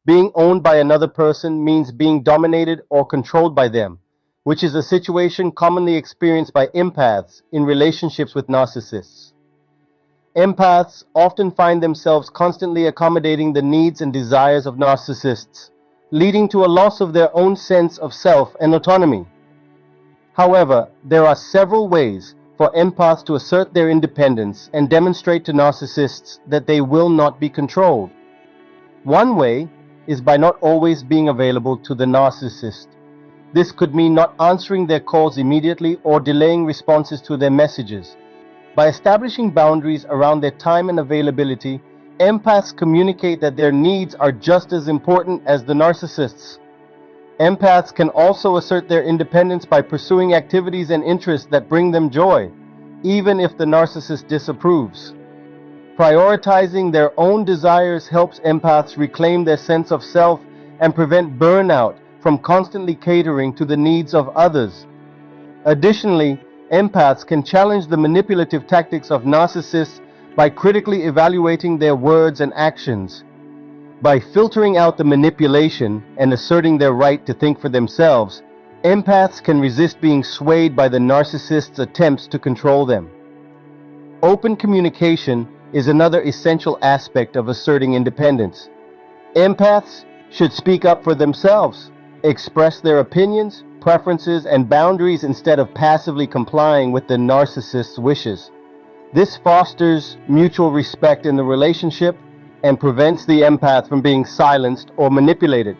Being owned by another person means being dominated or controlled by them, which is a situation commonly experienced by empaths in relationships with narcissists. Empaths often find themselves constantly accommodating the needs and desires of narcissists, leading to a loss of their own sense of self and autonomy. However, there are several ways for empaths to assert their independence and demonstrate to narcissists that they will not be controlled. One way is by not always being available to the narcissist. This could mean not answering their calls immediately or delaying responses to their messages. By establishing boundaries around their time and availability, empaths communicate that their needs are just as important as the narcissists'. Empaths can also assert their independence by pursuing activities and interests that bring them joy, even if the narcissist disapproves. Prioritizing their own desires helps empaths reclaim their sense of self and prevent burnout from constantly catering to the needs of others. Additionally, empaths can challenge the manipulative tactics of narcissists by critically evaluating their words and actions. By filtering out the manipulation and asserting their right to think for themselves, empaths can resist being swayed by the narcissist's attempts to control them. Open communication is another essential aspect of asserting independence. Empaths should speak up for themselves, express their opinions, preferences, and boundaries instead of passively complying with the narcissist's wishes. This fosters mutual respect in the relationship and prevents the empath from being silenced or manipulated.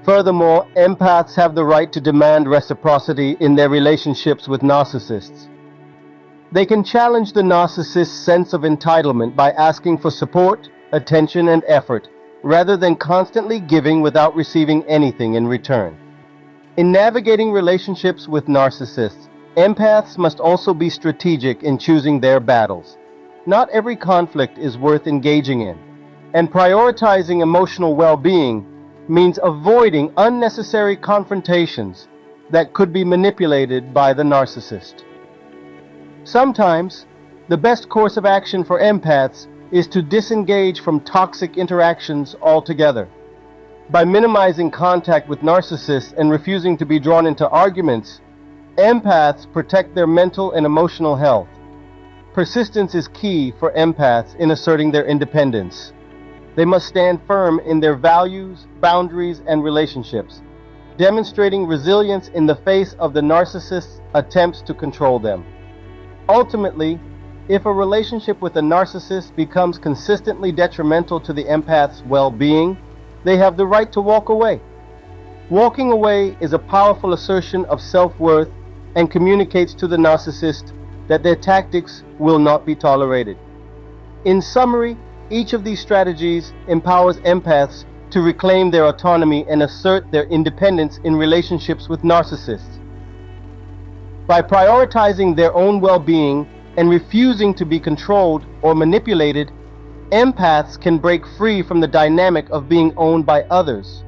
Furthermore, empaths have the right to demand reciprocity in their relationships with narcissists. They can challenge the narcissist's sense of entitlement by asking for support, attention, and effort, rather than constantly giving without receiving anything in return. In navigating relationships with narcissists, empaths must also be strategic in choosing their battles. Not every conflict is worth engaging in, and prioritizing emotional well-being means avoiding unnecessary confrontations that could be manipulated by the narcissist. Sometimes, the best course of action for empaths is to disengage from toxic interactions altogether. By minimizing contact with narcissists and refusing to be drawn into arguments, empaths protect their mental and emotional health. Persistence is key for empaths in asserting their independence. They must stand firm in their values, boundaries, and relationships, demonstrating resilience in the face of the narcissist's attempts to control them. Ultimately, if a relationship with a narcissist becomes consistently detrimental to the empath's well-being, they have the right to walk away. Walking away is a powerful assertion of self-worth and communicates to the narcissist that their tactics will not be tolerated. In summary, each of these strategies empowers empaths to reclaim their autonomy and assert their independence in relationships with narcissists. By prioritizing their own well-being and refusing to be controlled or manipulated, empaths can break free from the dynamic of being owned by others.